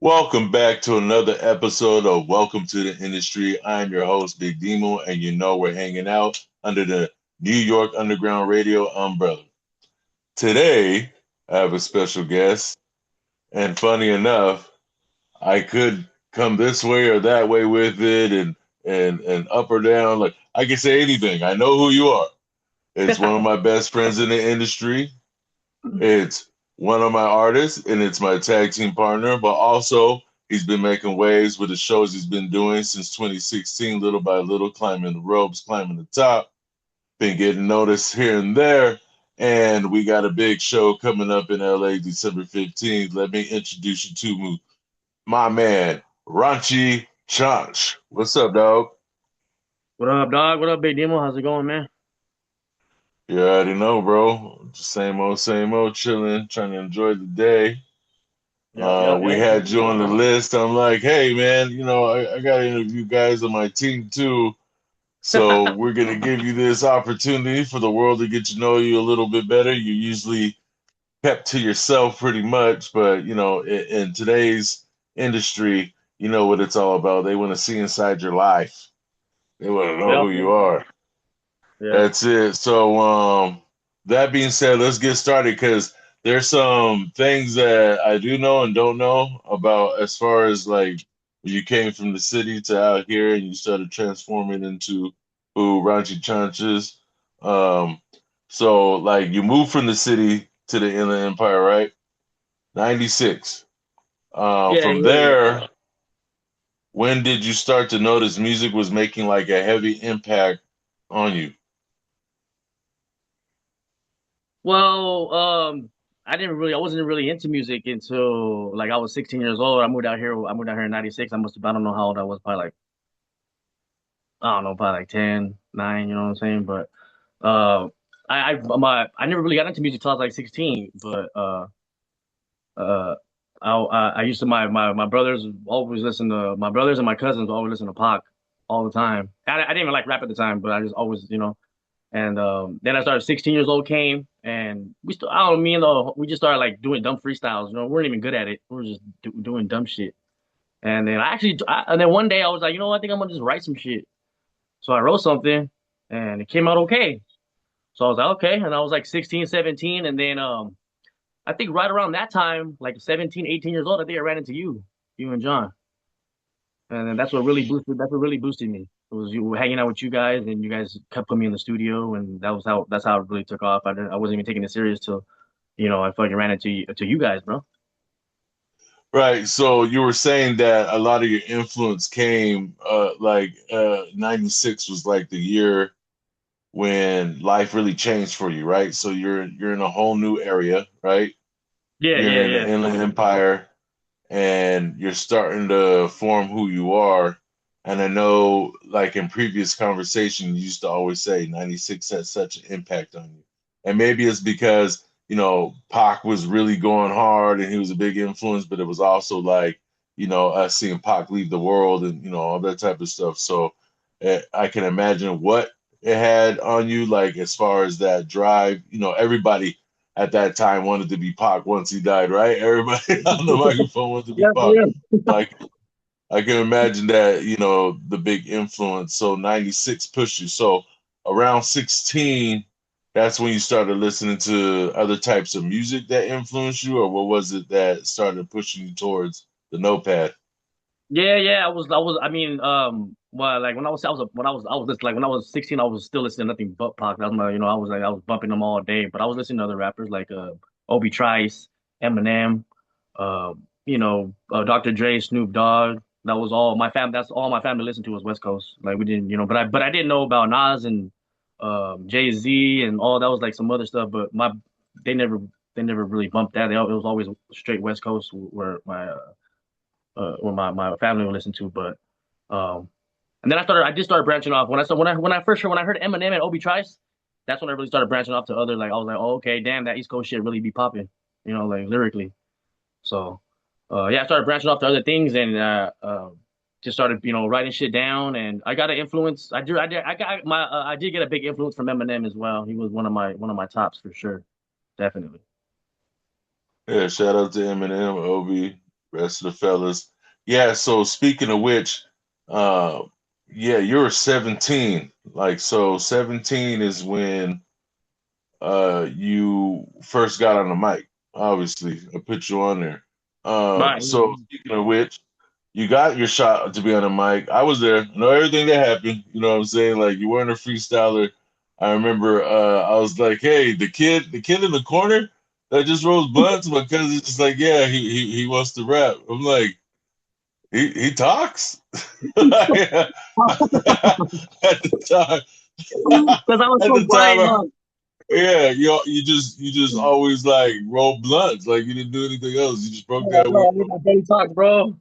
Welcome back to another episode of Welcome to the Industry. I'm your host, Big DeeMo, and you know we're hanging out under the New York Underground Radio umbrella. Today, I have a special guest, and funny enough, I could come this way or that way with it and up or down. Like I can say anything. I know who you are. It's one of my best friends in the industry. It's one of my artists and it's my tag team partner, but also he's been making waves with the shows he's been doing since 2016, little by little, climbing the ropes, climbing the top, been getting noticed here and there. And we got a big show coming up in LA December 15th. Let me introduce you to my man, Raunchy Chaunch. What's up, dog? What up, dog? What up, Big DeeMo? How's it going, man? You already know, bro. Just same old, chilling, trying to enjoy the day. Yep, yep, We yep. had you on the list. I'm like, hey, man, I got to interview guys on my team too. So we're going to give you this opportunity for the world to get to know you a little bit better. You usually kept to yourself pretty much, but, in today's industry, you know what it's all about. They want to see inside your life, they want to know Yep, who you are. yep. That's it. So, that being said, let's get started because there's some things that I do know and don't know about as far as like you came from the city to out here and you started transforming into who Raunchy Chaunch is. Um, so like you moved from the city to the Inland Empire, right? 96. Yeah, From yeah, yeah. there, when did you start to notice music was making like a heavy impact on you? Well, I wasn't really into music until like I was 16 years old. I moved out here in 96. I don't know how old I was, probably like, I don't know, probably like 10, 9, you know what I'm saying? But, I never really got into music till I was like 16, but, uh, I used to, my brothers always listen to, my brothers and my cousins always listen to Pac all the time. I didn't even like rap at the time, but I just always, and then I started 16 years old came and I don't know, we just started like doing dumb freestyles. We weren't even good at it. We were just doing dumb shit. And then and then one day I was like, I think I'm gonna just write some shit. So I wrote something and it came out okay. So I was like, okay. And I was like 16, 17. And then, I think right around that time, like 17, 18 years old, I think I ran into you and John. And then that's what really boosted me. It was you hanging out with you guys, and you guys kept putting me in the studio, and that's how it really took off. I wasn't even taking it serious till, I fucking ran to you guys, bro. Right. So you were saying that a lot of your influence came 96 was like the year when life really changed for you, right? So you're in a whole new area, right? Yeah, You're yeah, in the yeah. Inland Empire and you're starting to form who you are. And I know like in previous conversations you used to always say 96 had such an impact on you. And maybe it's because Pac was really going hard and he was a big influence, but it was also like, us seeing Pac leave the world and, all that type of stuff. So I can imagine what it had on you, like as far as that drive. Everybody at that time wanted to be Pac once he died, right? Everybody on the microphone wanted to be Yeah, for Pac. real. Like I can imagine that, the big influence. So 96 pushed you. So around 16, that's when you started listening to other types of music that influenced you, or what was it that started pushing you towards the notepad? Yeah, yeah. I mean, well, like when I was listening, like when I was 16, I was still listening to nothing but Pac. That was I was bumping them all day, but I was listening to other rappers like Obi Trice, Eminem, Dr. Dre, Snoop Dogg. That's all my family listened to was West Coast. Like we didn't, but I didn't know about Nas and Jay-Z and all that was like some other stuff, but they never they never really bumped that. It was always straight West Coast where my family would listen to. But um, and then I just started branching off when I heard Eminem and Obi Trice, that's when I really started branching off to other like I was like, oh, okay, damn, that East Coast shit really be popping, like lyrically. So yeah, I started branching off to other things and just started writing shit down. And I got an influence. I did get a big influence from Eminem as well. He was one of my tops for sure, definitely. Yeah, shout out to Eminem, Obi. rest of the fellas. Yeah, so speaking of which, uh, yeah, you're 17. Like, so 17 is when you first got on the mic. Obviously, I put you on there. Right. So speaking of which, you got your shot to be on the mic. I was there. I know everything that happened. You know what I'm saying? Like you weren't a freestyler. I remember I was like, hey, the kid in the corner that just rolls blunts, my cousin's just like, yeah, he wants to rap. I'm like, he talks. At the time, Because I was at so the quiet, time, huh? yeah, you just always like roll blunts, like you didn't do anything else. You just broke Yeah, that bro, weed. I need that day talk, bro.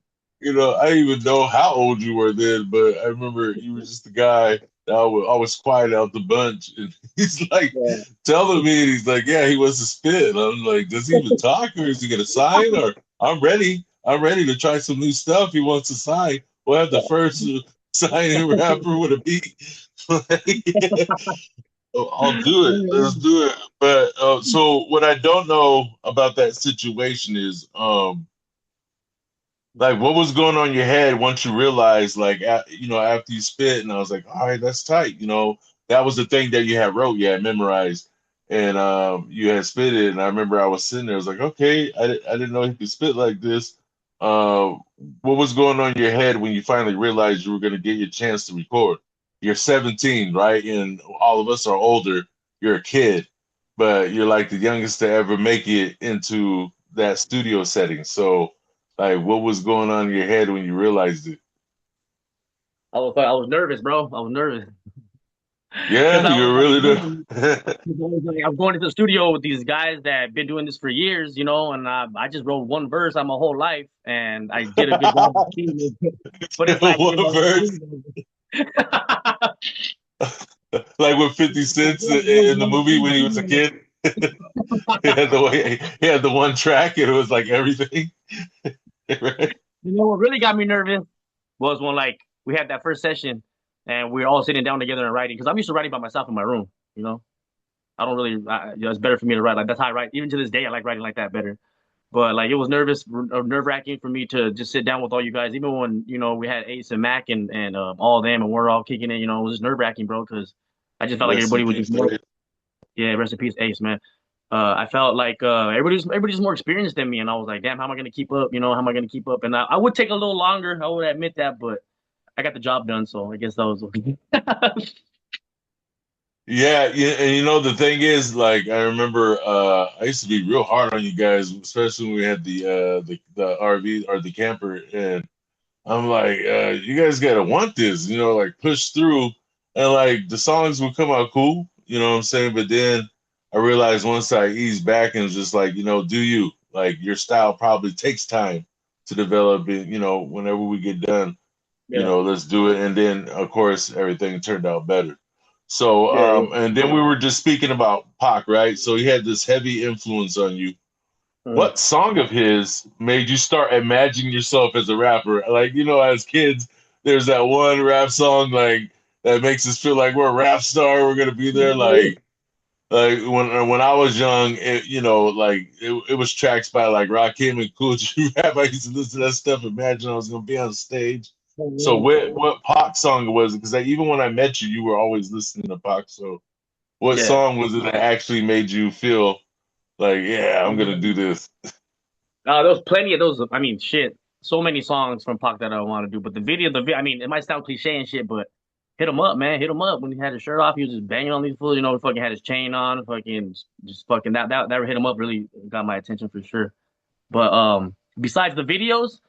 I didn't even know how old you were then, but I remember you were just the guy that was always quiet out the bunch. And he's like Yeah. telling me, and he's like, yeah, he wants to spit. And I'm like, does he even talk, or is he gonna sign? Or I'm ready. I'm ready to try some new stuff. He wants to sign. We'll have the first signing rapper with a beat. I'll do it. Let's do it. But so what I don't know about that situation is, like what was going on in your head once you realized, like, after you spit, and I was like, all right, that's tight. That was the thing that you had wrote, you had memorized, and you had spit it. And I remember I was sitting there, I was like, okay, I didn't know he could spit like this. Uh, what was going on in your head when you finally realized you were going to get your chance to record? You're 17, right? And all of us are older. You're a kid, but you're like the youngest to ever make it into that studio setting. So, like, what was going on in your head when you realized it? I was nervous, bro. I was nervous because Yeah, I was you're like, really man, the. 'cause I'm going into the studio with these guys that have been doing this for years, and I just wrote one verse on my whole life, and I did a good job of singing it. But it's like, One verse, like with 50 Cent in the movie when he was a kid. He had the one track, and it was like everything. Right? what really got me nervous was when like we had that first session and we were all sitting down together and writing because I'm used to writing by myself in my room. You know, I don't really. It's better for me to write like that's how I write. Even to this day, I like writing like that better. But like it was nerve wracking for me to just sit down with all you guys, even when we had Ace and Mac and all of them, and we're all kicking it. It was just nerve wracking, bro, because I just felt like Rest everybody in was just peace, more. Dave. Yeah, rest in peace, Ace, man. I felt like everybody's more experienced than me, and I was like, damn, how am I gonna keep up? How am I gonna keep up? And I would take a little longer. I would admit that, but I got the job done, so I guess that was okay. Yeah, yeah, and the thing is, like, I remember I used to be real hard on you guys, especially when we had the RV or the camper, and I'm like, you guys gotta want this, like push through, and like the songs would come out cool, you know what I'm saying? But then I realized once I eased back and was just like, do you like your style probably takes time to develop, and whenever we get done, Yeah, let's do it. And then, of course, everything turned out better. So, yeah, yeah. and then we were just speaking about Pac, right? So he had this heavy influence on you. Mhm. What song of his made you start imagining yourself as a rapper? Like, as kids, there's that one rap song like that makes us feel like we're a rap star. We're gonna be there. Like when I was young, it was tracks by like Rakim and Cool G Rap. I used to listen to that stuff, imagine I was gonna be on stage. So what Pac song was it? Because even when I met you, you were always listening to Pac. So what Yeah. song was it that actually made you feel like, yeah, I'm gonna do Mhm. this? There was plenty of those. I mean, shit, so many songs from Pac that I want to do. But I mean, it might sound cliche and shit, but hit him up, man, hit him up. When he had his shirt off, he was just banging on these fools. Fucking had his chain on, fucking just fucking that hit him up really got my attention for sure. But besides the videos,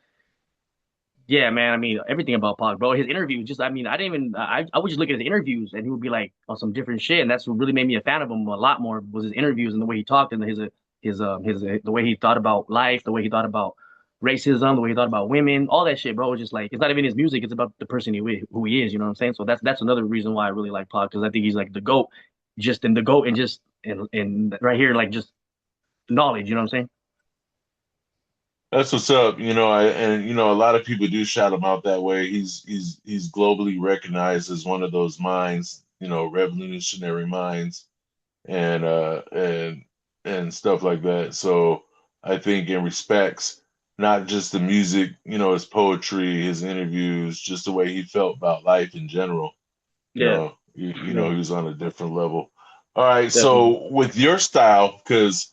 yeah, man. I mean, everything about Pac, bro. His interviews, just I mean, I didn't even I would just look at his interviews and he would be like on some different shit, and that's what really made me a fan of him a lot more was his interviews and the way he talked and his the way he thought about life, the way he thought about racism, the way he thought about women, all that shit, bro. Was just like it's not even his music; it's about the person who he is. You know what I'm saying? So that's another reason why I really like Pac because I think he's like the goat, just in the goat and just and right here like just knowledge. You know what I'm saying? That's what's up. A lot of people do shout him out that way. He's globally recognized as one of those minds, revolutionary minds, and stuff like that. So I think in respects. not just the music, his poetry, his interviews, just the way he felt about life in general. Yeah, He yeah, was on a different level. All right, definitely. so with your style, because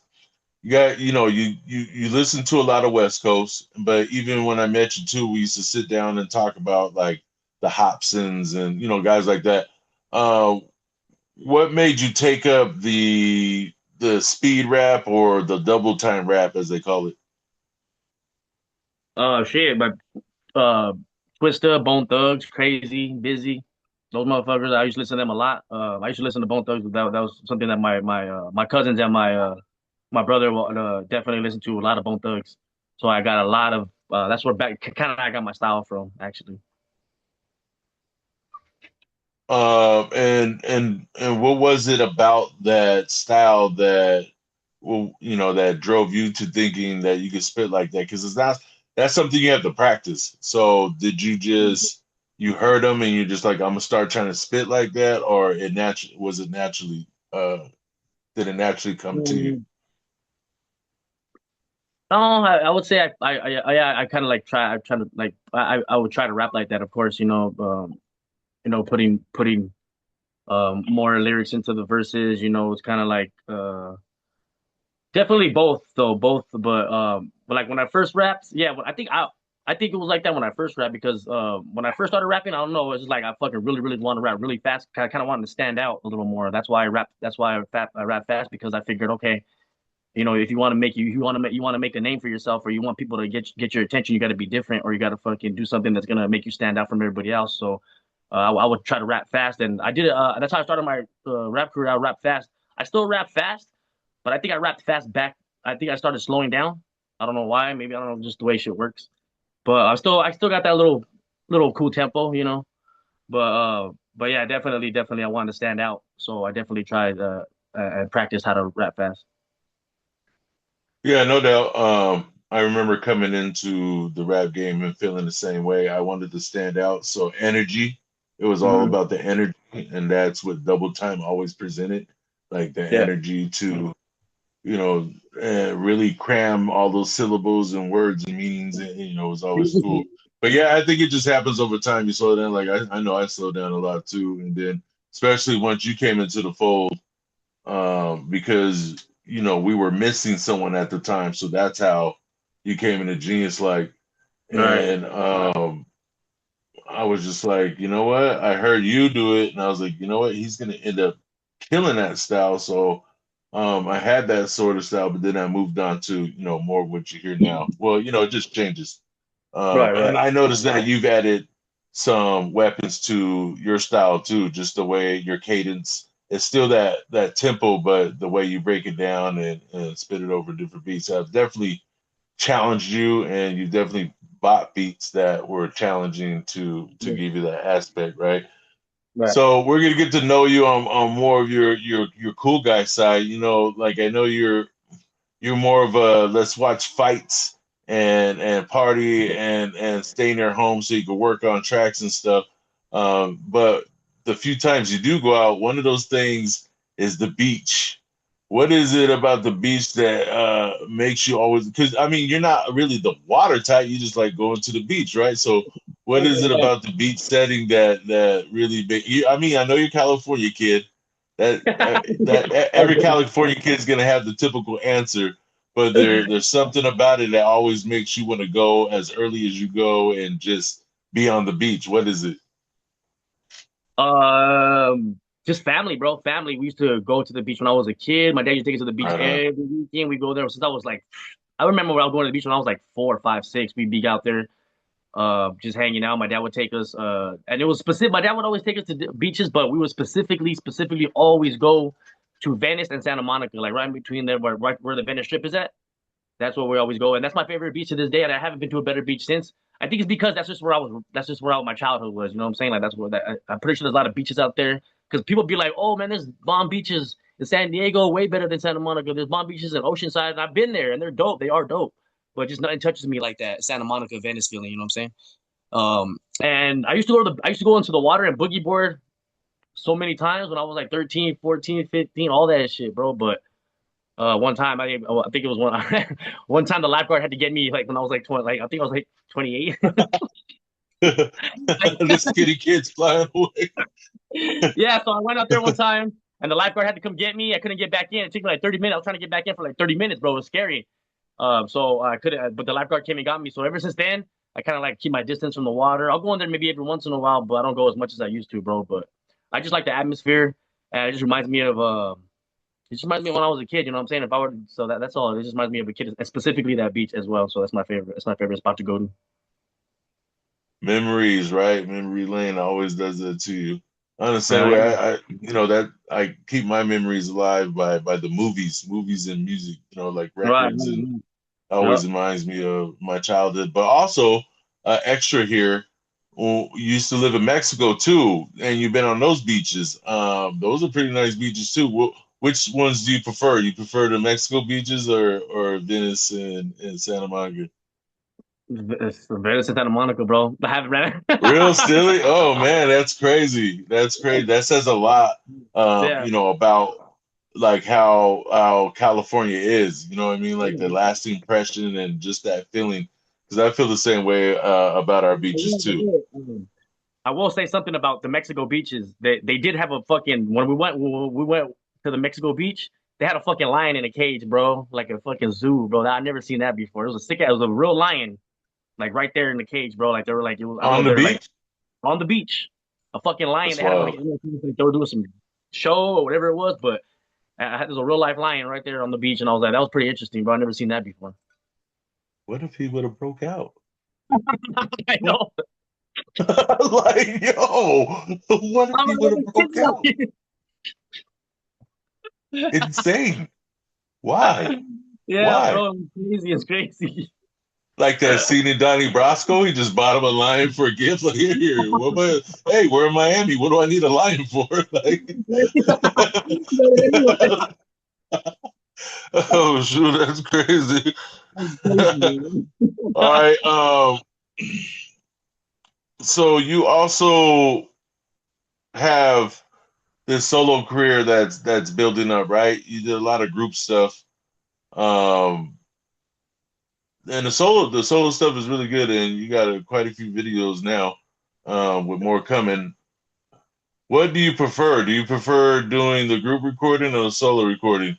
you listen to a lot of West Coast, but even when I met you too, we used to sit down and talk about like the Hobsons and guys like that. Uh, what made you take up the speed rap or the double time rap as they call it? Shit, but uh, Twista, Bone Thugs, Crazy, Busy, those motherfuckers. I used to listen to them a lot. I used to listen to Bone Thugs. That was something that my cousins and my brother definitely listened to a lot of Bone Thugs. So I got a lot of that's where back kind of I got my style from actually. And what was it about that style that that drove you to thinking that you could spit like that? Because it's not that's something you have to practice. So did you heard them and you're just like, I'm gonna start trying to spit like that, or it naturally did it naturally come to you? Mm, No, I would say I kind of like try I try to like I would try to rap like that, of course, putting more lyrics into the verses, it's kind of like definitely both though, both, but like when I first rapped, yeah, I think it was like that when I first rapped because when I first started rapping, I don't know, it's just like I fucking really want to rap really fast. I kind of wanted to stand out a little more. That's why I rap. That's why I rap fast because I figured, okay, if you want to make a name for yourself, or you want people to get your attention, you got to be different, or you got to fucking do something that's gonna make you stand out from everybody else. So I would try to rap fast, and I did it. That's how I started my rap career. I rap fast. I still rap fast, but I think I rapped fast back. I think I started slowing down. I don't know why. Maybe I don't know, just the way shit works. But I still got that little cool tempo, But yeah, definitely, I wanted to stand out, so I definitely tried and practice how to rap fast. Yeah, no doubt. I remember coming into the rap game and feeling the same way. I wanted to stand out. So energy, it was all Hmm. about the energy, and that's what Double Time always presented, like the Yeah. energy to, really cram all those syllables and words and meanings, and it was always cool. But yeah, I think it just happens over time. You slow down. Like I know I slowed down a lot too, and then especially once you came into the fold, because we were missing someone at the time, so that's how you came into Genius like. Right. And I was just like, you know what? I heard you do it, and I was like, you know what? He's gonna end up killing that style. So I had that sort of style, but then I moved on to more of what you hear now. Well, it just changes. Right. And Right. I noticed that you've added some weapons to your style too, just the way your cadence. It's still that tempo, but the way you break it down and spit it over different beats. I've definitely challenged you, and you definitely bought beats that were challenging to Yeah. give you that aspect, right? Right. So we're gonna get to know you on more of your cool guy side. Like I know you're more of a let's watch fights and party and stay near home so you can work on tracks and stuff. But the few times you do go out, one of those things is the beach. What is it about the beach that makes you always? Because I mean, you're not really the water type. You just like going to the beach, right? So, what is it about the beach setting that really make you? I mean, I know you're a California kid. That every California kid is gonna have the typical answer, but there's something about it that always makes you want to go as early as you go and just be on the beach. What is it? Just family, bro. Family. We used to go to the beach when I was a kid. My dad used to take us to the beach Right on. every weekend. We go there since I was like, I remember when I was going to the beach when I was like 4, 5, 6. We'd be out there, just hanging out. My dad would take us, and it was specific. My dad would always take us to beaches, but we would specifically always go to Venice and Santa Monica, like right in between there, right where the Venice Strip is at. That's where we always go, and that's my favorite beach to this day. And I haven't been to a better beach since. I think it's because that's just where I was. That's just where my childhood was. You know what I'm saying? Like that's where I'm pretty sure there's a lot of beaches out there because people be like, "Oh man, there's bomb beaches in San Diego, way better than Santa Monica. There's bomb beaches in Oceanside, and I've been there, and they're dope. They are dope, but just nothing touches me like that Santa Monica, Venice feeling. You know what I'm saying? And I used to go into the water and boogie board so many times when I was like 13, 14, 15, all that shit, bro. But One time I think it was one one time the lifeguard had to get me like when I was like 20, like I think I was like 28. The skinny kids flying away. Yeah, so I went out there one time and the lifeguard had to come get me. I couldn't get back in. It took me like 30 minutes. I was trying to get back in for like 30 minutes, bro. It was scary. So I couldn't, but the lifeguard came and got me. So ever since then, I kind of like keep my distance from the water. I'll go in there maybe every once in a while, but I don't go as much as I used to, bro. But I just like the atmosphere. And it just reminds me of it just reminds me of when I was a kid. You know what I'm saying? If I were so that's all. It just reminds me of a kid, and specifically that beach as well. So that's my favorite. It's my favorite spot to go to. Memories, right? Memory lane always does that to you. I'm the same Right, way. That I keep my memories alive by the movies and music. Like right, records, and right. always Yep. reminds me of my childhood. But also, extra here. Well, you used to live in Mexico too, and you've been on those beaches. Those are pretty nice beaches too. Which ones do you prefer? You prefer the Mexico beaches or Venice and Santa Monica? It's better than Santa Monica, bro. I haven't read Real it. silly? Oh man, that's crazy. That's crazy. That says a lot, Yeah. about like how California is. You know what I mean? Like the lasting impression and just that feeling. Because I feel the same way about our beaches too. I will say something about the Mexico beaches. They did have a fucking when we went to the Mexico beach, they had a fucking lion in a cage, bro, like a fucking zoo, bro. I never seen that before. It was a sick. It was a real lion, like right there in the cage, bro. Like they were like it was. I don't know On if the they're like beach? on the beach, a fucking lion. That's They had him like, wild. I don't know if they were doing some show or whatever it was, but there's a real life lion right there on the beach, and I was like, that was pretty interesting, bro. I never seen that before. What if he would have broke out? I What? know. Like, yo, what if I'm he would have broke out? like, Insane. Why? yeah, Why? bro, it's crazy. It's crazy. Like that scene in Donnie Brasco, he just bought him a lion for a gift. Like, here, what am I, hey, we're in Miami. What do I need a lion for? Like, oh shoot, that's crazy. All right. So you also have this solo career that's building up, right? You did a lot of group stuff. Um, and the solo stuff is really good, and you got quite a few videos now, with more coming. What do you prefer? Do you prefer doing the group recording or the solo recording?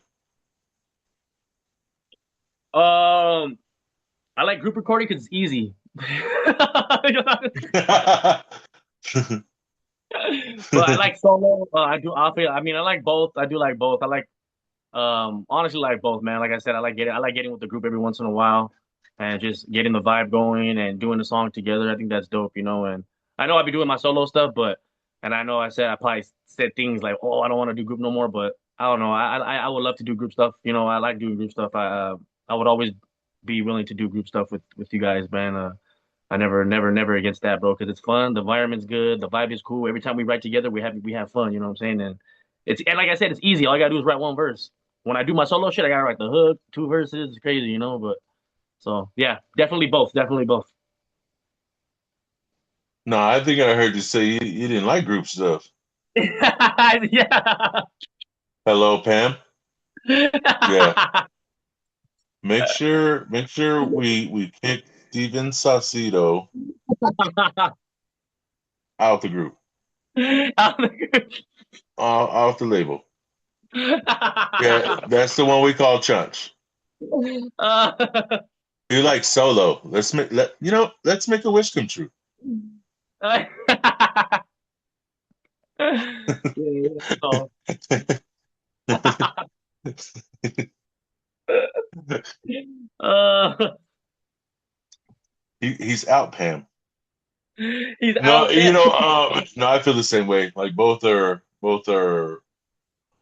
Um, I like group recording because it's easy. But I like solo. I do. I mean, I like both. I do like both. I like honestly like both, man. Like I said, I like getting with the group every once in a while and just getting the vibe going and doing the song together. I think that's dope, you know. And I know I'll be doing my solo stuff, but and I know I probably said things like, "Oh, I don't want to do group no more," but I don't know. I would love to do group stuff. You know, I like doing group stuff. I would always be willing to do group stuff with you guys, man. I never against that, bro, because it's fun. The environment's good. The vibe is cool. Every time we write together, we have fun. You know what I'm saying? And like I said, it's easy. All I gotta do is write one verse. When I do my solo shit, I gotta write the hook, two verses. It's crazy, you know. But so yeah, definitely both. Definitely both. No, I think I heard you say you didn't like group stuff. Yeah. Hello, Pam. Yeah. Make sure we kick Steven Saucedo out the group, off the label. Yeah, that's the one we call Chunch. You like solo? Let's make a wish come true. Yeah, so, uh, He's out, Pam. he's No, out there. no, I feel the same way. Like both are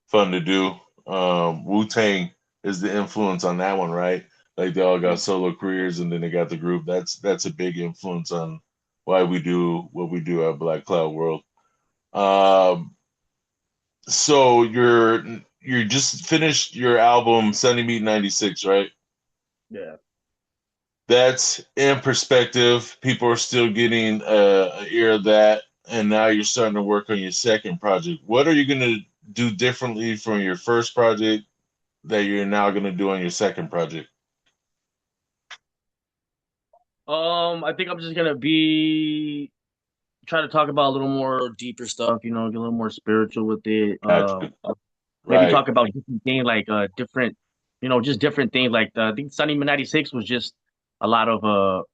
fun to do. Wu Tang is the influence on that one, right? Like they all got solo careers, and then they got the group. That's a big influence on why we do what we do at Black Cloud World. Um, so you're just finished your album Sunny Meat '96, right? Yeah. That's in perspective. People are still getting an ear of that, and now you're starting to work on your second project. What are you going to do differently from your first project? that you're now gonna do on your second project? I think I'm just gonna be try to talk about a little more deeper stuff, get a little more spiritual with it. Gotcha. Maybe Right. talk about different things like different, just different things like I think Sunny 96 was just a lot of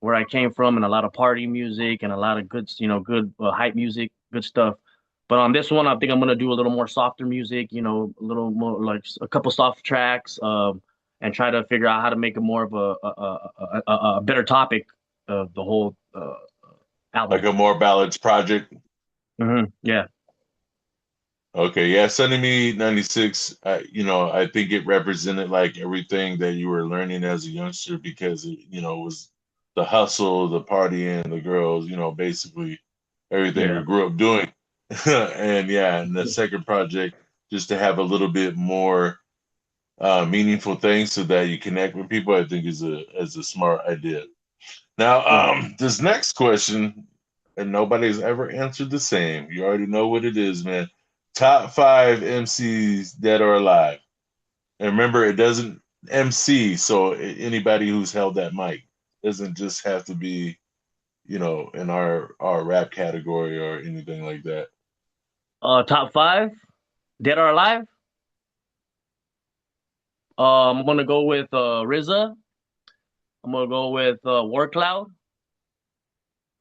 where I came from and a lot of party music and a lot of good, good hype music, good stuff. But on this one, I think I'm gonna do a little more softer music, a little more like a couple soft tracks, and try to figure out how to make it more of a better topic of the whole Like album. a more balanced project. Yeah, Okay, yeah, sending me 96, I think it represented like everything that you were learning as a youngster because it was the hustle, the partying, the girls, basically everything we yeah, grew up doing. And yeah, and the second project, just to have a little bit more meaningful things so that you connect with people, I think is a smart idea. Now, yeah. this next question, and nobody's ever answered the same. You already know what it is, man. Top five MCs dead or alive. And remember, it doesn't MC, so anybody who's held that mic doesn't just have to be, in our rap category or anything like that. Top five, dead or alive. I'm gonna go with RZA. I'm gonna go with War Cloud.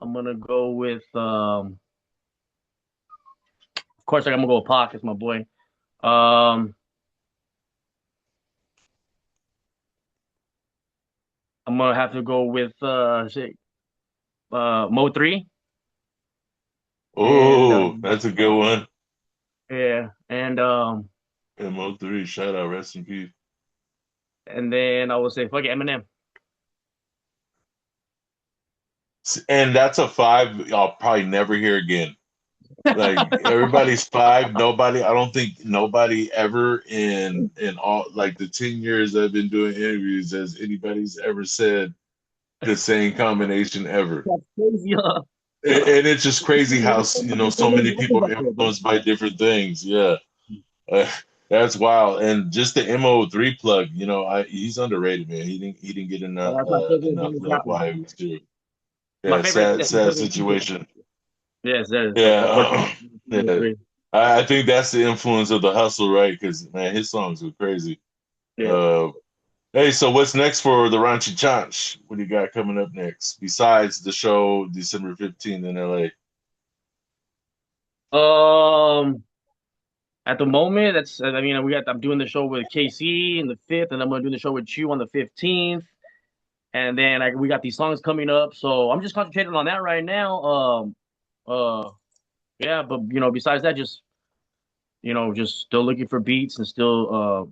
I'm gonna go with of course I'm gonna go with Pac. It's my boy. Um, I'm gonna have to go with Mo 3 and Oh, that's a good one. yeah, MO3, shout out, rest in peace. and then I would say fuck it, Eminem. And that's a five I'll probably never hear again. Like everybody's five. Nobody, I don't think nobody ever in all like the 10 years I've been doing interviews has anybody's ever said the same combination ever. That's crazy, huh? And it's just crazy how There's so so many many rappers people are up there, bro. influenced by different things. Yeah, uh, that's wild. And just the Mo3 plug, he's underrated, man. He didn't get enough That's my favorite enough English love rapper. while he was here. My Yeah, favorite, sad that's my sad favorite feature. situation. Yes, that is for sure. Yeah, yeah. Three. I think that's the influence of the hustle, right? Because man, his songs were crazy. Yeah. Uh, hey, so what's next for the Raunchy Chaunch? What do you got coming up next besides the show December 15th in LA? Um, at the moment, I mean, I'm doing the show with KC in the 5th, and I'm gonna do the show with you on the 15th. And then we got these songs coming up, so I'm just concentrating on that right now. Uh, yeah, but besides that, just still looking for beats and still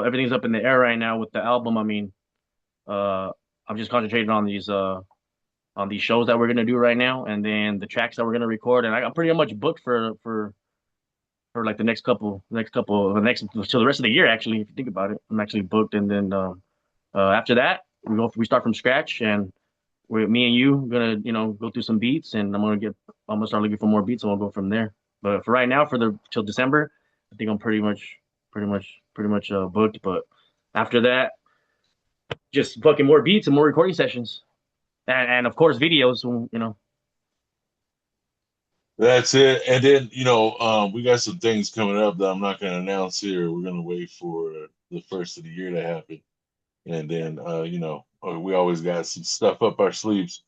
everything's up in the air right now with the album. I mean, uh, I'm just concentrating on these shows that we're gonna do right now, and then the tracks that we're gonna record. And I'm pretty much booked for like the next till the rest of the year. Actually, if you think about it, I'm actually booked, and then after that, we start from scratch, and me and you gonna go through some beats, and I'm gonna start looking for more beats, and we'll go from there. But for right now, for the till December, I think I'm pretty much booked. But after that, just fucking more beats and more recording sessions, and of course videos. That's it. And then, we got some things coming up that I'm not going to announce here. We're going to wait for the first of the year to happen. And then, we always got some stuff up our sleeves.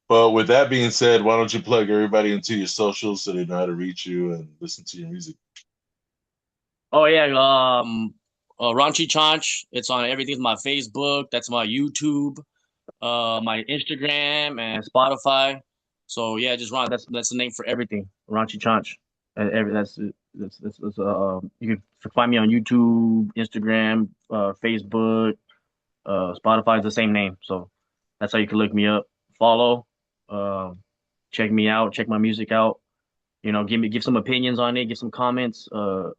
But with that being said, why don't you plug everybody into your socials so they know how to reach you and listen to your music? Oh yeah, Raunchy Chaunch. It's on everything. It's my Facebook. That's my YouTube. My Instagram and Spotify. So yeah, just Ron. That's the name for everything. Raunchy Chaunch. And you can find me on YouTube, Instagram, Facebook, Spotify is the same name. So that's how you can look me up, follow, check me out, check my music out. Give some opinions on it, give some comments,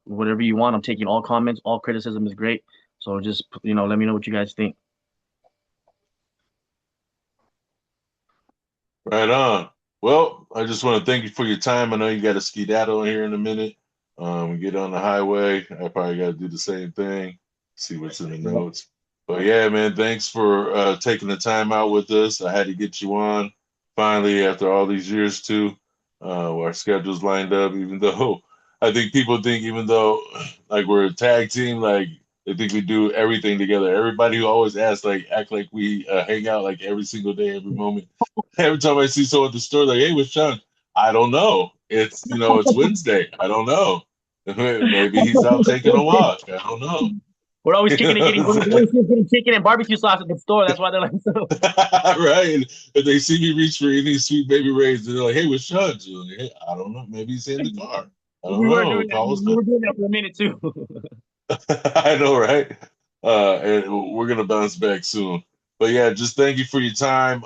whatever you want. I'm taking all comments, all criticism is great. So just let me know what you guys think. Right on. Well, I just want to thank you for your time. I know you got to skedaddle here in a minute. Get on the highway. I probably got to do the same thing. See what's in the notes. But yeah, man, thanks for taking the time out with us. I had to get you on finally after all these years too. Our schedules lined up, even though I think people think even though like we're a tag team, like they think we do everything together. Everybody who always asks, like, act like we hang out like every single day, every moment. Every time I see someone at the store, like, hey, what's Sean? I don't know. It's Wednesday. I don't know. Maybe he's out taking a walk. I don't know. We're always You kicking and know getting, what I'm we're saying? always getting chicken and barbecue sauce at the store. That's why they're like, so. Right. If they see me reach for any sweet baby rays, they're like, hey, what's Sean doing? Hey, I don't know. Maybe he's in the car. I don't We were know. doing that. Call us. We were doing that for a minute too. I know, right? And we're gonna bounce back soon. But yeah, just thank you for your time.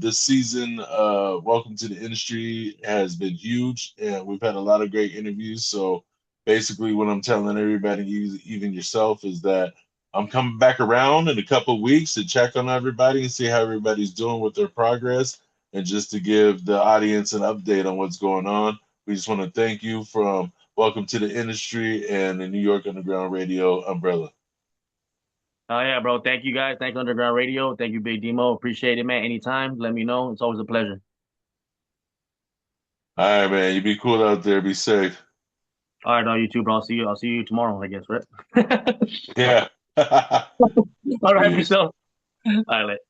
This season, welcome to the industry has been huge, and we've had a lot of great interviews. So basically, what I'm telling everybody, even yourself, is that I'm coming back around in a couple of weeks to check on everybody and see how everybody's doing with their progress, and just to give the audience an update on what's going on. We just want to thank you from Welcome to the industry and the New York Underground Radio umbrella. Oh yeah, bro. Thank you guys. Thank you, Underground Radio. Thank you, Big Demo. Appreciate it, man. Anytime, let me know. It's always a pleasure. All right, man. You be cool out there. Be safe. All right, no, you too, bro. I'll see you tomorrow, I guess, right? Yeah. All right, for Peace. sure. All right.